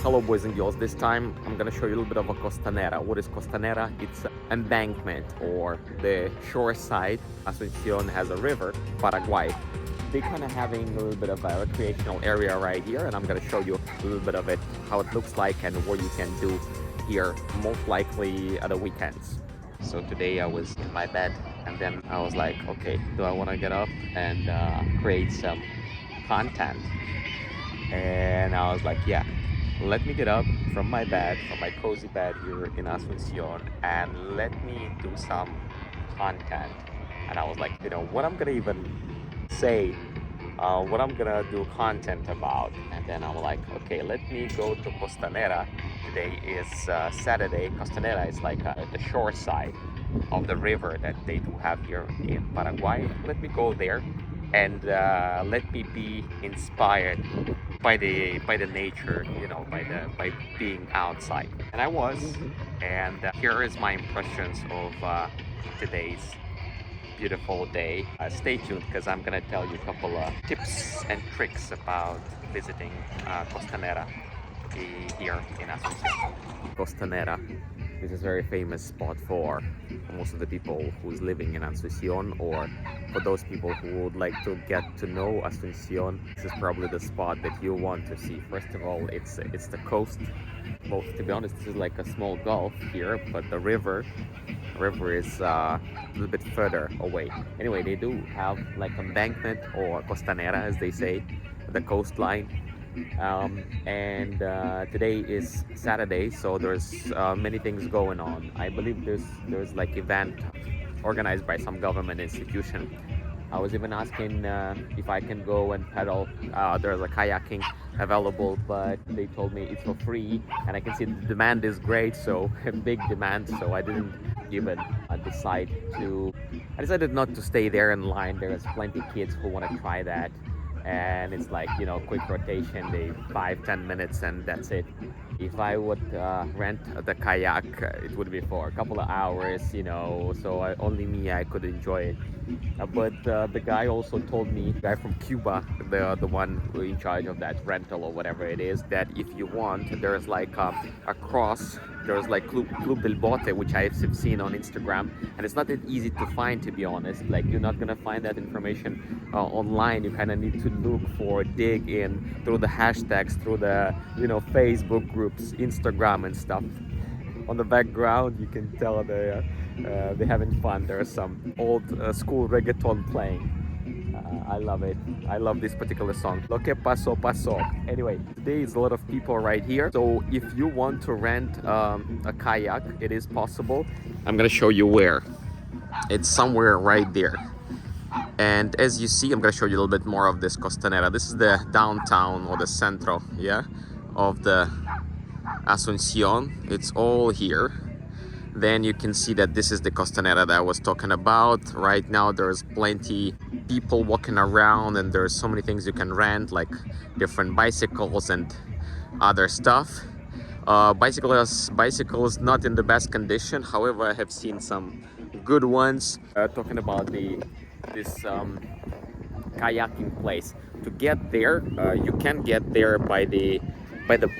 Hello boys and girls, this time I'm gonna show you a little bit of a Costanera. What is Costanera? It's an embankment or the shore side. Asunción has a river, Paraguay. They're kind of having a little bit of a recreational area right here, and I'm gonna show you a little bit of it, how it looks like and what you can do here, most likely at the weekends. So today I was in my bed and then I was like, okay, do I want to get up and create some content? And I was like, yeah, let me get up from my bed, from my cozy bed here in Asunción, and let me do some content. And I was like, what I'm gonna even say, what I'm gonna do content about. And then I'm like, okay, let me go to Costanera. Today is Saturday. Costanera is like the shore side of the river that they do have here in Paraguay. Let me go there and let me be inspired by the nature, by being outside. And I was. And here is my impressions of today's beautiful day. Stay tuned because I'm gonna tell you a couple of tips and tricks about visiting Costanera here in Asunción. Costanera. This is a very famous spot for most of the people who's living in Asunción, or for those people who would like to get to know Asunción. This is probably the spot that you want to see. First of all, it's the coast. Well, to be honest, this is like a small gulf here, but the river is a little bit further away. Anyway, they do have like embankment, or Costanera as they say, the coastline. And today is Saturday, so there's many things going on. I believe there's like event organized by some government institution. I was even asking if I can go and paddle. There's a kayaking available, but they told me it's for free, and I can see the demand is great, so a big demand. So I didn't even decide to. I decided not to stay there in line. There's plenty of kids who want to try that. And it's like, quick rotation, they 5-10 minutes and that's it. If I would rent the kayak, it would be for a couple of hours, so only me, I could enjoy it. But the guy also told me, the guy from Cuba, the one in charge of that rental or whatever it is, that if you want, there's like a cross. There's like Club del Bote, which I've seen on Instagram, and it's not that easy to find, to be honest. Like, you're not gonna find that information online. You kind of need to dig in through the hashtags, through the Facebook groups, Instagram and stuff. On the background, you can tell they're having fun. There's some old school reggaeton playing. I love it. I love this particular song. Lo que pasó, pasó. Anyway, today is a lot of people right here. So if you want to rent a kayak, it is possible. I'm gonna show you where. It's somewhere right there. And as you see, I'm gonna show you a little bit more of this Costanera. This is the downtown, or the centro, of the Asunción. It's all here. Then you can see that this is the Costanera that I was talking about. Right now there's plenty people walking around, and there's so many things you can rent, like different bicycles and other stuff. Bicycles not in the best condition, however I have seen some good ones. Talking about this kayaking place. To get there, you can get there by the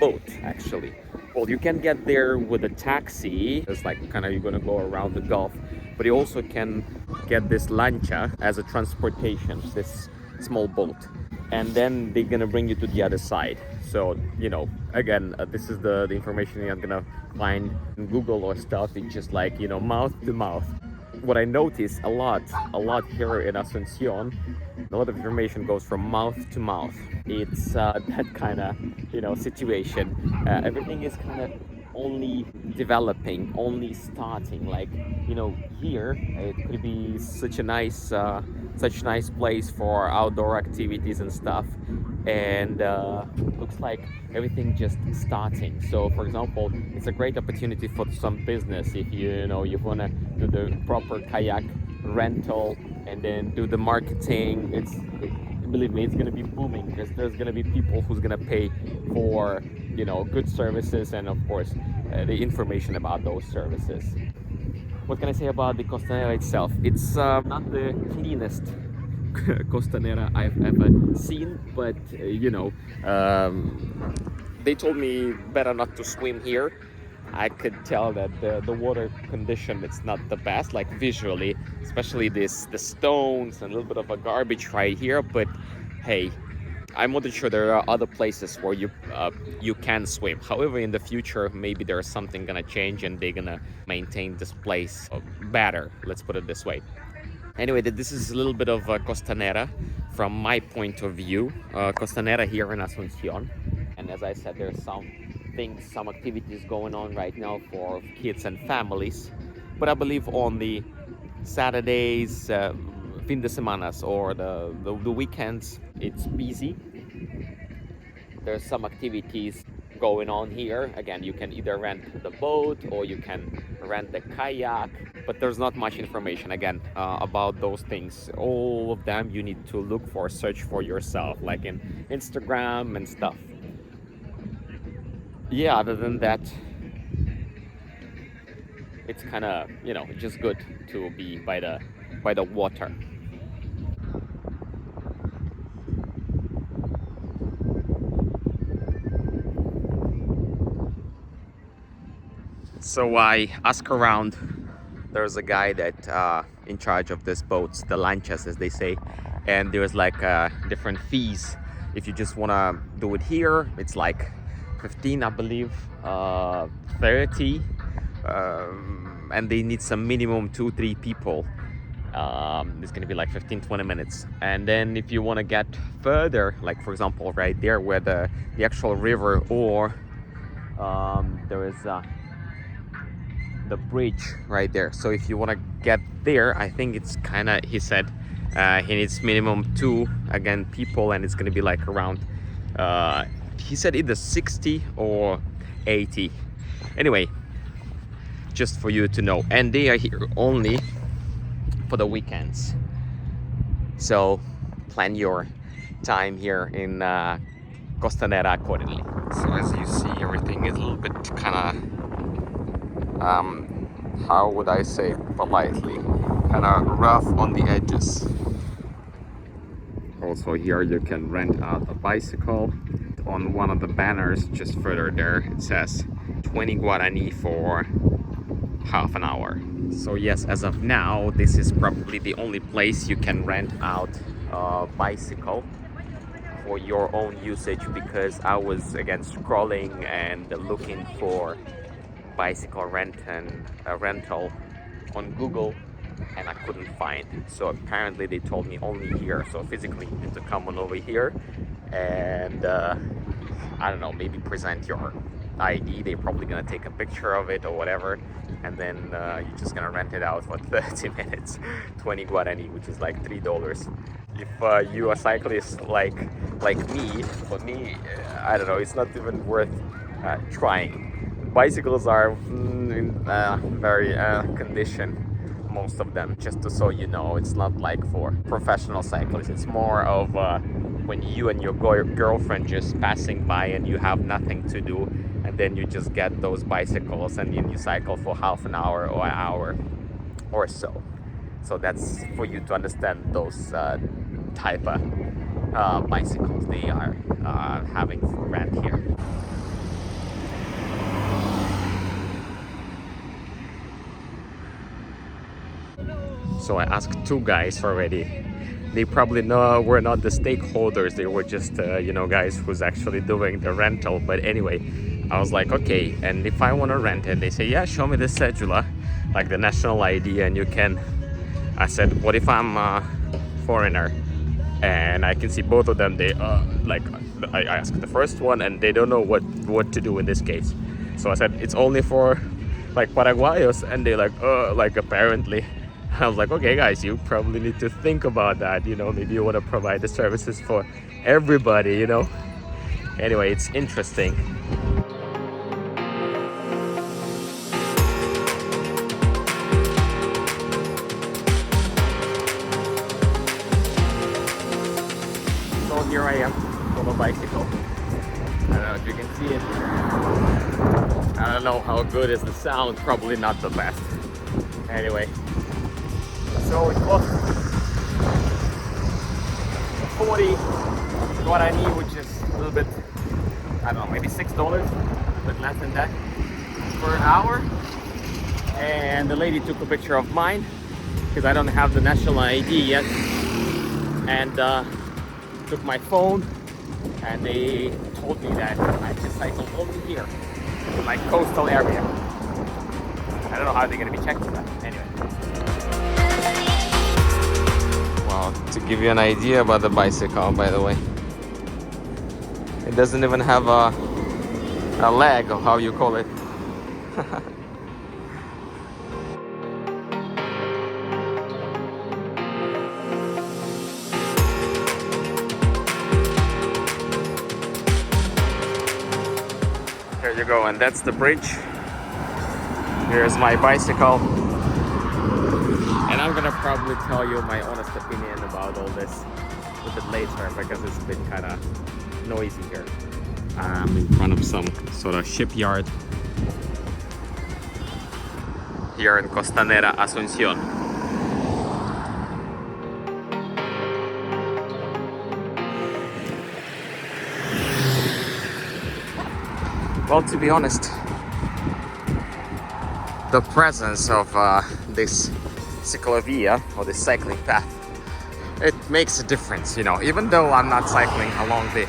boat actually. Well, you can get there with a taxi. It's like you're gonna go around the Gulf, but you also can get this lancha as a transportation, this small boat, and then they're gonna bring you to the other side. So again, this is the information you're gonna find in Google or stuff. It's just like mouth to mouth. What I notice a lot here in Asunción, a lot of information goes from mouth to mouth. It's that kind of situation. Everything is kind of only developing, only starting. Like here it could be such a nice place for outdoor activities and stuff, and looks like everything just starting. So for example, it's a great opportunity for some business if you want to do the proper kayak rental and then do the marketing. Believe me, it's going to be booming, because there's going to be people who's going to pay for good services, and of course the information about those services. What can I say about the Costanera itself? It's not the cleanest Costanera I've ever seen, but They told me better not to swim here. I could tell that the water condition it's not the best, like visually, especially the stones and a little bit of a garbage right here. But hey, I'm not sure there are other places where you can swim. However, in the future, maybe there's something gonna change and they're gonna maintain this place better. Let's put it this way. Anyway, this is a little bit of Costanera from my point of view. Costanera here in Asunción. And as I said, there's some activities going on right now for kids and families. But I believe on the Saturdays, fin de semanas, or the weekends, it's busy. There's some activities going on here. Again, you can either rent the boat or you can rent the kayak, but there's not much information again about those things. All of them you need to look for, search for yourself, like in Instagram and stuff. Yeah, other than that, it's kind of, you know, just good to be by the water. So I ask around. There's a guy that in charge of these boats, the lanchas as they say, and there's like different fees. If you just want to do it here, it's like 15, I believe, 30, and they need some minimum 2-3 people. It's gonna be like 15-20 minutes. And then if you want to get further, like for example right there where the actual river, or there is the bridge right there. So if you want to get there, I think it's kind of, he said he needs minimum 2 again people, and it's gonna be like around he said either 60 or 80. Anyway, just for you to know, and they are here only for the weekends, so plan your time here in Costanera accordingly. So as you see, everything is a little bit kind of how would I say politely, kind of rough on the edges. Also here you can rent out a bicycle. On one of the banners just further there, it says 20 Guarani for half an hour. So yes, as of now, this is probably the only place you can rent out a bicycle for your own usage, because I was again scrolling and looking for bicycle rental on Google, and I couldn't find. So apparently they told me only here. So physically you need to come on over here and I don't know, maybe present your ID. They're probably gonna take a picture of it or whatever, and then you're just gonna rent it out for 30 minutes, 20 Guarani, which is like $3. If you are a cyclist like me, for me, I don't know, it's not even worth trying. Bicycles are in very condition, most of them, just so you know. It's not like for professional cyclists. It's more of when you and your girlfriend just passing by and you have nothing to do, and then you just get those bicycles and you cycle for half an hour or an hour or so. So that's for you to understand those type of bicycles they are having for rent here. So I asked 2 guys already. They probably were not the stakeholders. They were just, you know, guys who's actually doing the rental. But anyway, I was like, okay, and if I want to rent it, they say, yeah, show me the cedula, like the national ID, and you can. I said, what if I'm a foreigner? And I can see both of them, they like, I asked the first one and they don't know what to do in this case. So I said, it's only for like Paraguayos, and they like apparently. I was like, okay guys, you probably need to think about that, you know, maybe you want to provide the services for everybody, you know. Anyway, it's interesting. So here I am on a bicycle. I don't know if you can see it. I don't know how good is the sound, probably not the best. Anyway. So it costs 40 Guarani, which is a little bit I don't know, maybe $6, but less than that for an hour. And the lady took a picture of mine because I don't have the national ID yet, and took my phone, and they told me that I can cycle over here to like coastal area. I don't know how they're gonna be checking that. Anyway. Well, to give you an idea about the bicycle, by the way, it doesn't even have a leg, or how you call it. There you go, and that's the bridge. Here's my bicycle. And I'm gonna probably tell you my honest opinion about all this a bit later, because it's been kind of noisy here. I'm in front of some sort of shipyard here in Costanera Asuncion. Well, to be honest, the presence of this ciclovia, or this cycling path, it makes a difference, you know. Even though I'm not cycling along the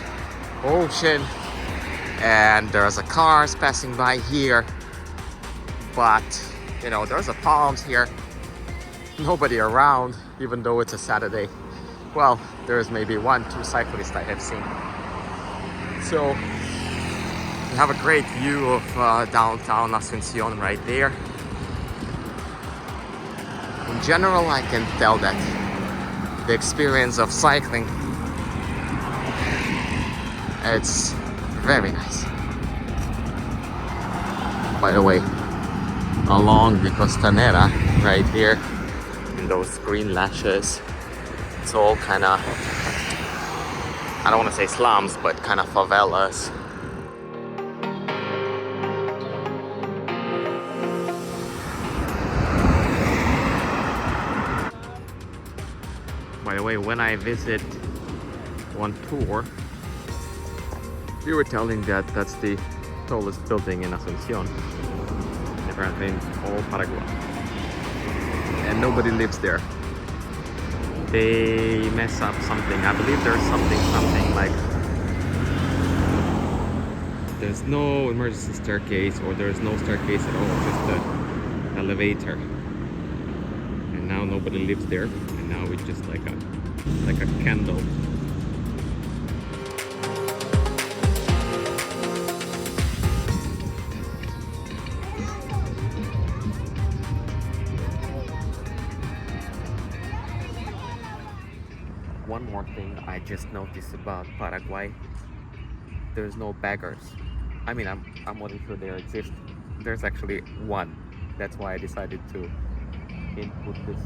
ocean and there's a cars passing by here, but you know, there's a palms here, nobody around, even though it's a Saturday. Well, there's maybe 1-2 cyclists I have seen. So you have a great view of downtown Asunción right there. In general, I can tell that the experience of cycling, it's very nice. By the way, along the Costanera right there, in those green lashes, it's all kind of, I don't want to say slums, but kind of favelas. By the way, when I visit one tour, we were telling that that's the tallest building in Asunción, apparently in all Paraguay, and nobody lives there. They mess up something. I believe there's something like there's no emergency staircase, or there's no staircase at all, just an elevator. And now nobody lives there, and now it's just like a candle. One more thing I just noticed about Paraguay: there's no beggars. I mean, I'm not sure there exist. There's actually one. That's why I decided to input this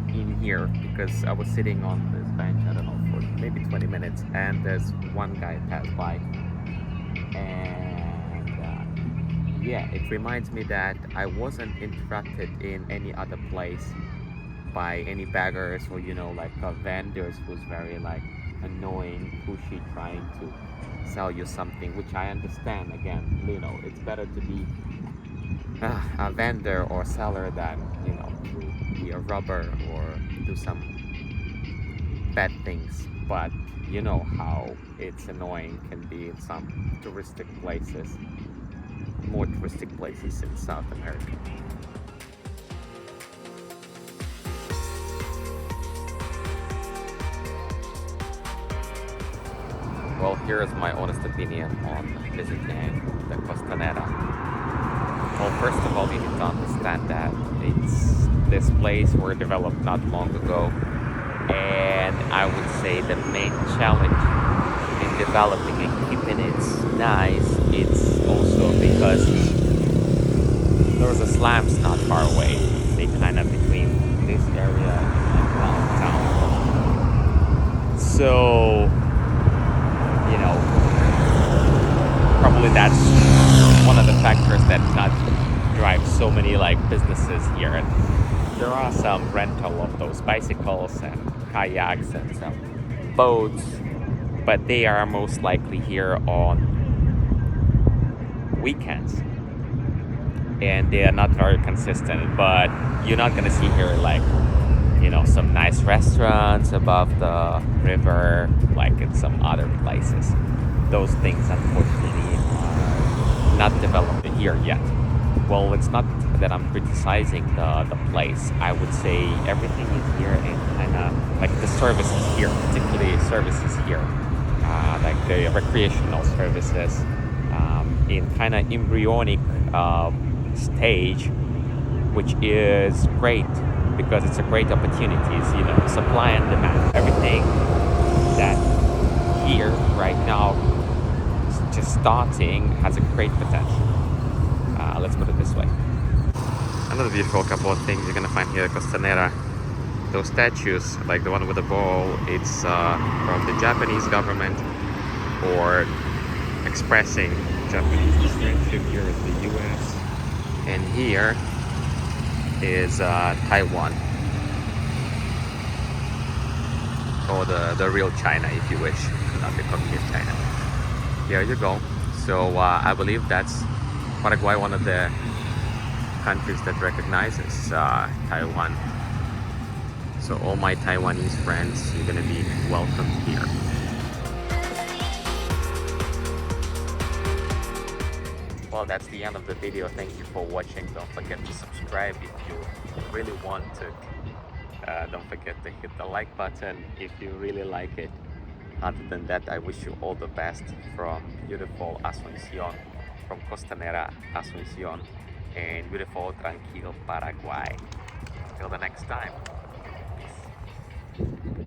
in here, because I was sitting on this bench, I don't know, for maybe 20 minutes, and there's one guy passed by, and yeah, it reminds me that I wasn't interrupted in any other place by any beggars, or you know, like vendors who's very like annoying, pushy, trying to sell you something, which I understand. Again, you know, it's better to be a vendor or seller than, you know, to be a robber or do some bad things. But you know how it's annoying can be in some touristic places, more touristic places in South America. Well, here is my honest opinion on visiting the Costanera. Well, first of all, you need to understand that this place were developed not long ago, and I would say the main challenge in developing and keeping it nice, it's also because there's a slums not far away. They kind of between this area and downtown. So, you know, probably that's one of the factors that not drive so many like businesses here. And there are some rental of those bicycles and kayaks and some boats, but they are most likely here on weekends, and they are not very consistent. But you're not gonna see here like, you know, some nice restaurants above the river like in some other places. Those things unfortunately are not developed here yet. Well, it's not that I'm criticizing the place. I would say everything is here, and kind of like the services here, particularly services here, like the recreational services, in kind of embryonic stage, which is great because it's a great opportunities, you know, supply and demand. Everything that here right now is just starting has a great potential. Let's put it this way. Another beautiful couple of things you're gonna find here at Costanera. Those statues, like the one with the ball, it's from the Japanese government, or expressing Japanese friendship. Here is the US, and here is Taiwan, or the real China, if you wish, not the communist China. Here you go. So I believe that's Paraguay, one of the countries that recognizes Taiwan. So all my Taiwanese friends, you're gonna be welcomed here. Well, that's the end of the video. Thank you for watching. Don't forget to subscribe if you really want to. Don't forget to hit the like button if you really like it. Other than that, I wish you all the best from beautiful Asunción, from Costanera Asuncion, and beautiful, tranquil Paraguay. Till the next time.